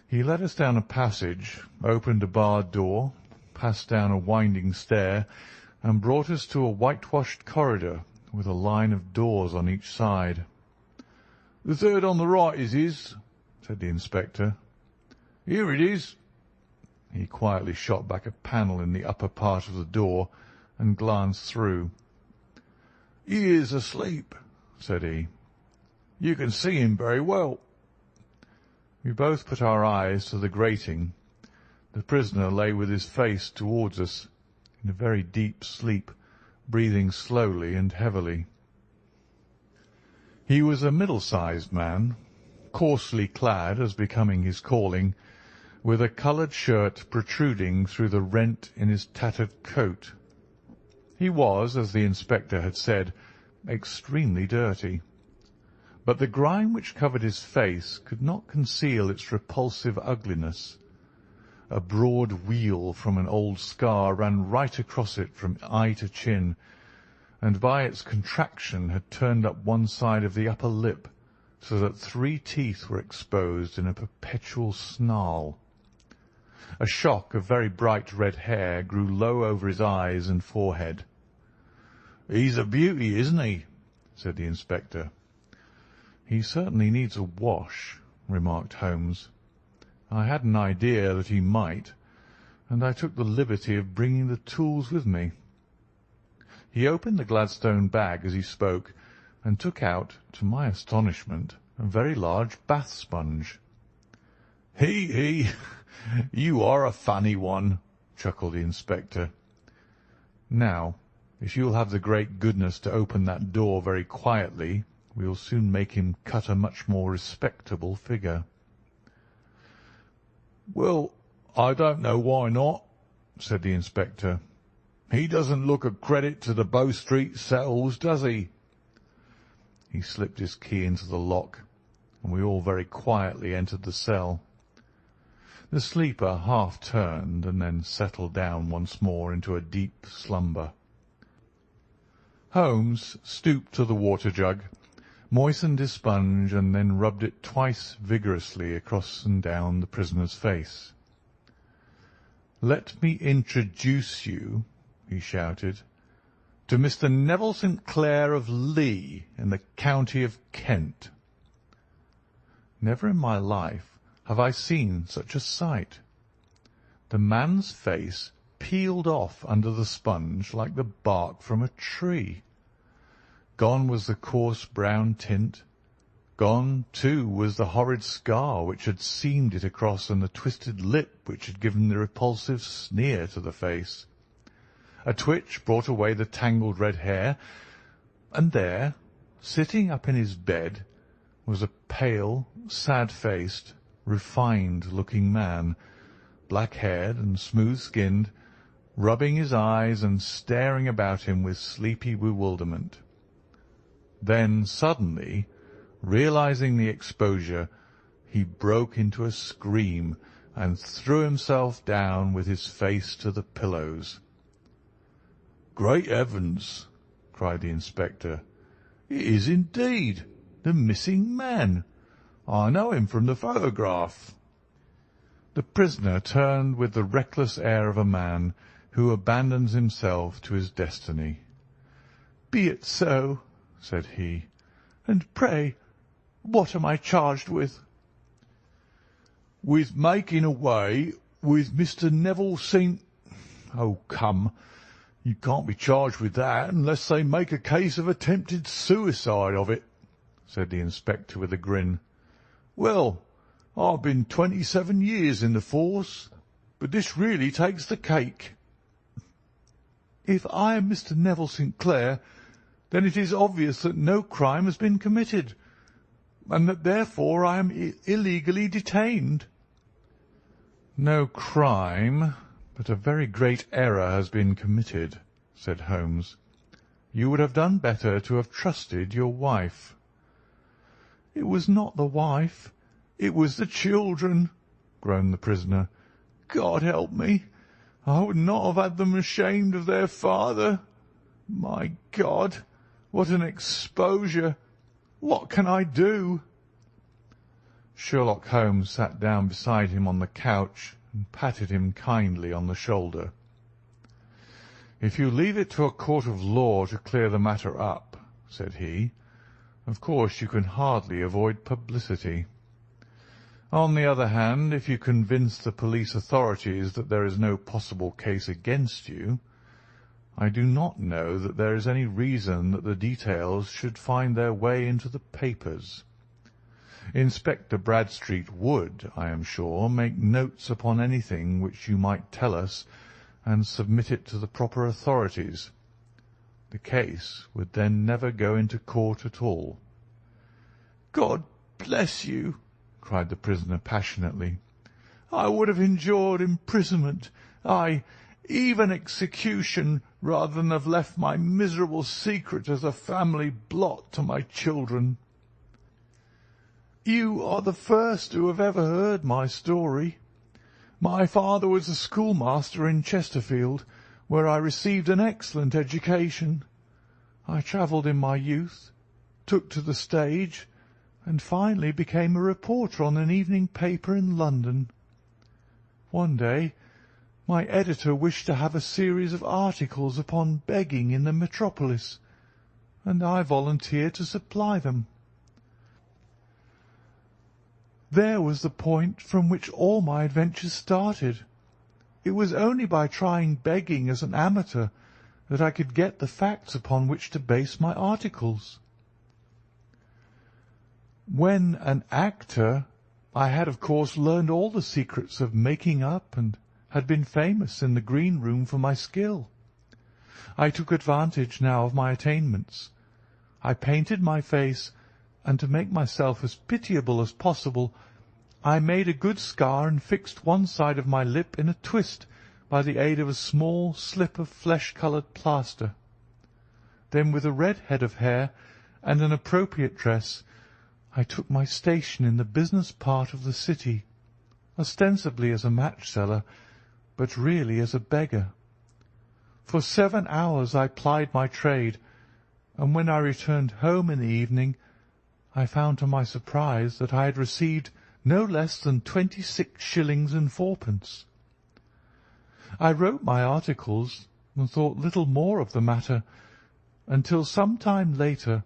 He led us down a passage, opened a barred door, passed down a winding stair, and brought us to a whitewashed corridor with a line of doors on each side. "The third on the right is his," said the inspector. "Here it is." He quietly shot back a panel in the upper part of the door and glanced through. "He is asleep," said he. "You can see him very well." We both put our eyes to the grating. The prisoner lay with his face towards us, in a very deep sleep, breathing slowly and heavily. He was a middle-sized man, coarsely clad as becoming his calling, with a coloured shirt protruding through the rent in his tattered coat. He was, as the inspector had said, extremely dirty, but the grime which covered his face could not conceal its repulsive ugliness. A broad wheal from an old scar ran right across it from eye to chin, and by its contraction had turned up one side of the upper lip, so that 3 teeth were exposed in a perpetual snarl. A shock of very bright red hair grew low over his eyes and forehead. "He's a beauty, isn't he?" said the inspector. "He certainly needs a wash," remarked Holmes. I had an idea that he might, and I took the liberty of bringing the tools with me." He opened the Gladstone bag as he spoke, and took out, to my astonishment, a very large bath sponge. "He! You are a funny one," chuckled the inspector. "Now, if you will have the great goodness to open that door very quietly, we will soon make him cut a much more respectable figure." "Well, I don't know why not," said the inspector. "He doesn't look a credit to the Bow Street cells, does he?" He slipped his key into the lock, and we all very quietly entered the cell. The sleeper half turned and then settled down once more into a deep slumber. Holmes stooped to the water jug, moistened his sponge, and then rubbed it twice vigorously across and down the prisoner's face. "Let me introduce you," he shouted, "to Mr. Neville St. Clair of Lee, in the county of Kent." Never in my life have I seen such a sight. The man's face peeled off under the sponge like the bark from a tree. Gone was the coarse brown tint. Gone, too, was the horrid scar which had seamed it across, and the twisted lip which had given the repulsive sneer to the face. A twitch brought away the tangled red hair, and there, sitting up in his bed, was a pale, sad-faced, refined-looking man, black-haired and smooth-skinned, rubbing his eyes and staring about him with sleepy bewilderment. Then suddenly, realizing the exposure, he broke into a scream and threw himself down with his face to the pillows. "Great heavens!" cried the inspector. "It is indeed the missing man. I know him from the photograph." The prisoner turned with the reckless air of a man who abandons himself to his destiny. "Be it so," said he. "And pray, what am I charged with?" "With making away with Mr. Neville St. Oh, come, you can't be charged with that unless they make a case of attempted suicide of it," said the inspector with a grin. "Well, I've been 27 years in the force, but this really takes the cake." "If I am Mr. Neville St. Clair, then it is obvious that no crime has been committed, and that therefore I am illegally detained." "No crime, but a very great error has been committed," said Holmes. "You would have done better to have trusted your wife." "It was not the wife, it was the children," groaned the prisoner. "God help me! I would not have had them ashamed of their father. My God, what an exposure! What can I do?" Sherlock Holmes sat down beside him on the couch and patted him kindly on the shoulder. "If you leave it to a court of law to clear the matter up," said he, "of course you can hardly avoid publicity. On the other hand, if you convince the police authorities that there is no possible case against you, I do not know that there is any reason that the details should find their way into the papers. Inspector Bradstreet would, I am sure, make notes upon anything which you might tell us and submit it to the proper authorities. The case would then never go into court at all." "God bless you!" cried the prisoner passionately. "I would have endured imprisonment, aye, even execution, rather than have left my miserable secret as a family blot to my children. You are the first who have ever heard my story. My father was a schoolmaster in Chesterfield, where I received an excellent education. I travelled in my youth, took to the stage, and finally became a reporter on an evening paper in London. One day my editor wished to have a series of articles upon begging in the metropolis, and I volunteered to supply them. There was the point from which all my adventures started. It was only by trying begging as an amateur that I could get the facts upon which to base my articles. When an actor, I had of course learned all the secrets of making up and had been famous in the green room for my skill. I took advantage now of my attainments. I painted my face, and to make myself as pitiable as possible, I made a good scar and fixed one side of my lip in a twist by the aid of a small slip of flesh-coloured plaster. Then, with a red head of hair and an appropriate dress, I took my station in the business part of the city, ostensibly as a match-seller, but really as a beggar. For 7 hours I plied my trade, and when I returned home in the evening, I found to my surprise that I had received no less than 26 shillings and fourpence. I wrote my articles and thought little more of the matter, until some time later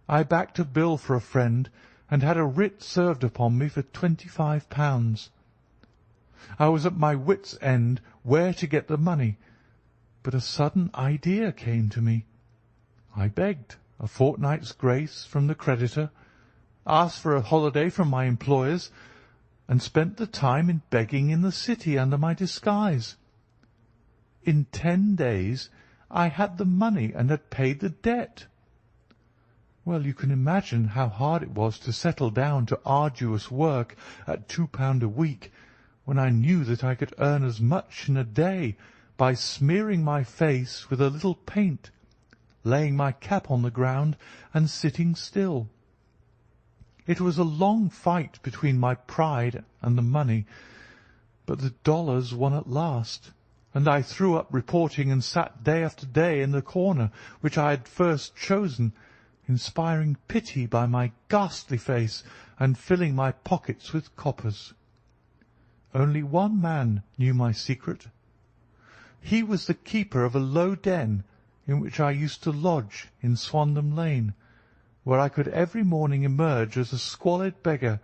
I backed a bill for a friend and had a writ served upon me for £25. I was at my wit's end where to get the money, but a sudden idea came to me. I begged a fortnight's grace from the creditor, asked for a holiday from my employers, and spent the time in begging in the city under my disguise. In 10 days I had the money and had paid the debt. Well, you can imagine how hard it was to settle down to arduous work at £2 a week, when I knew that I could earn as much in a day by smearing my face with a little paint, laying my cap on the ground, and sitting still. It was a long fight between my pride and the money, but the dollars won at last, and I threw up reporting and sat day after day in the corner which I had first chosen, inspiring pity by my ghastly face and filling my pockets with coppers. Only one man knew my secret. He was the keeper of a low den in which I used to lodge in Swandam Lane, where I could every morning emerge as a squalid beggar,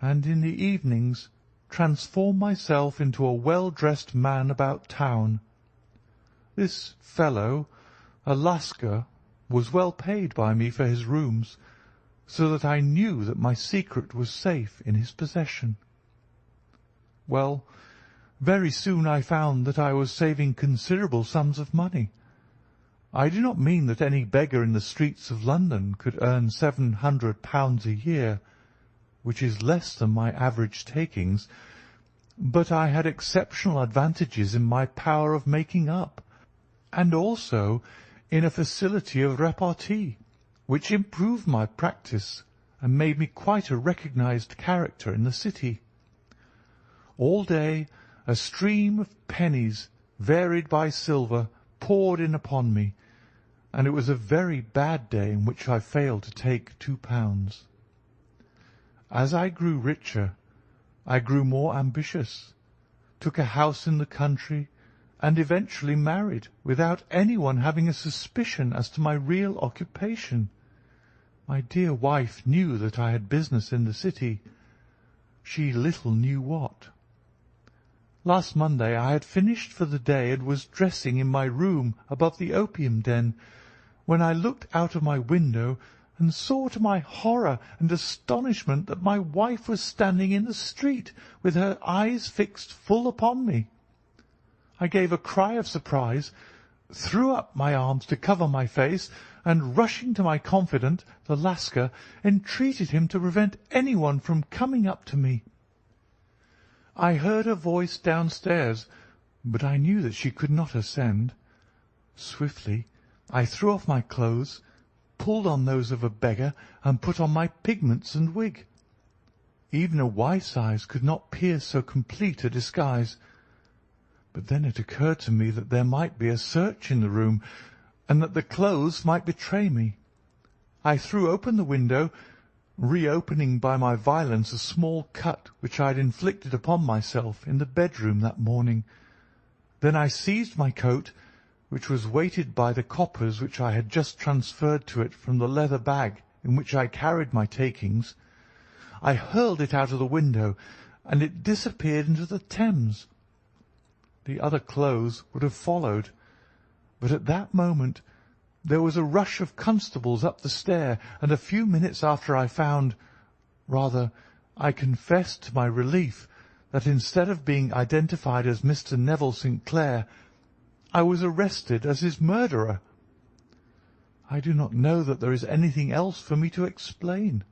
and in the evenings transform myself into a well-dressed man about town. This fellow, a Lascar, was well paid by me for his rooms, so that I knew that my secret was safe in his possession. Well, very soon I found that I was saving considerable sums of money. I do not mean that any beggar in the streets of London could earn £700 a year, which is less than my average takings, but I had exceptional advantages in my power of making up, and also in a facility of repartee, which improved my practice and made me quite a recognized character in the city. All day a stream of pennies, varied by silver, poured in upon me, and it was a very bad day in which I failed to take £2. As I grew richer, I grew more ambitious, took a house in the country, and eventually married without anyone having a suspicion as to my real occupation. My dear wife knew that I had business in the city. She little knew what. Last Monday I had finished for the day and was dressing in my room above the opium den, when I looked out of my window and saw to my horror and astonishment that my wife was standing in the street with her eyes fixed full upon me. I gave a cry of surprise, threw up my arms to cover my face, and rushing to my confidant, the Lascar, entreated him to prevent anyone from coming up to me. I heard her voice downstairs, but I knew that she could not ascend. Swiftly I threw off my clothes, pulled on those of a beggar, and put on my pigments and wig. Even a wife's eyes could not pierce so complete a disguise. But then it occurred to me that there might be a search in the room, and that the clothes might betray me. I threw open the window, reopening by my violence a small cut which I had inflicted upon myself in the bedroom that morning. Then I seized my coat, which was weighted by the coppers which I had just transferred to it from the leather bag in which I carried my takings. I hurled it out of the window, and it disappeared into the Thames. the other clothes would have followed, but at that moment there was a rush of constables up the stair, and a few minutes after I confessed to my relief that instead of being identified as Mr. Neville St. Clair, I was arrested as his murderer. I do not know that there is anything else for me to explain.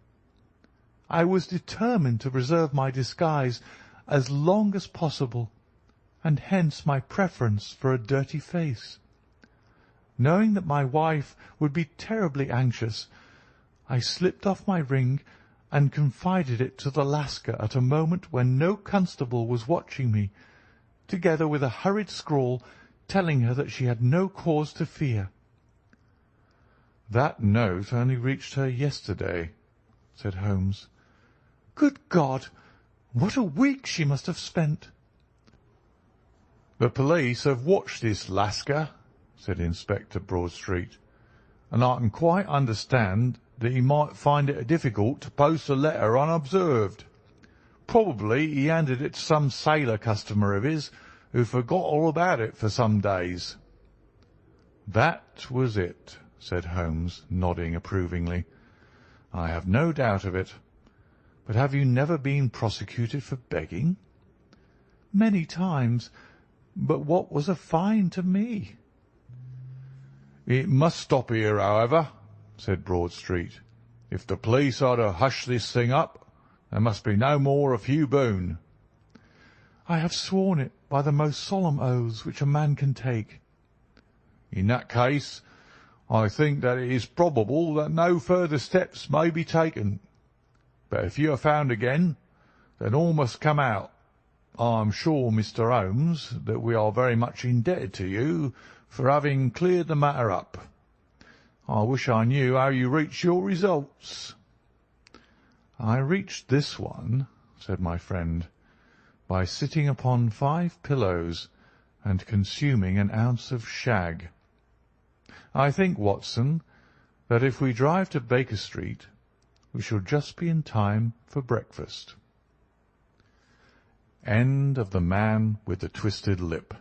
I was determined to preserve my disguise as long as possible, and hence my preference for a dirty face. Knowing that my wife would be terribly anxious, I slipped off my ring and confided it to the Lascar at a moment when no constable was watching me, together with a hurried scrawl telling her that she had no cause to fear. "That note only reached her yesterday," said Holmes. "Good God! What a week she must have spent!" "The police have watched this Lascar," said Inspector Broadstreet, "and I can quite understand that he might find it difficult to post a letter unobserved. Probably he handed it to some sailor customer of his who forgot all about it for some days." "That was it," said Holmes, nodding approvingly. "I have no doubt of it. But have you never been prosecuted for begging?" "Many times. But what was a fine to me?" "It must stop here, however," said Broadstreet. "If the police are to hush this thing up, there must be no more of Hugh Boone." "I have sworn it by the most solemn oaths which a man can take." "In that case, I think that it is probable that no further steps may be taken. But if you are found again, then all must come out. I am sure, Mr. Holmes, that we are very much indebted to you for having cleared the matter up. I wish I knew how you reached your results." "I reached this one," said my friend, "by sitting upon 5 pillows and consuming an ounce of shag. I think, Watson, that if we drive to Baker Street, we shall just be in time for breakfast." End of The Man with the Twisted Lip.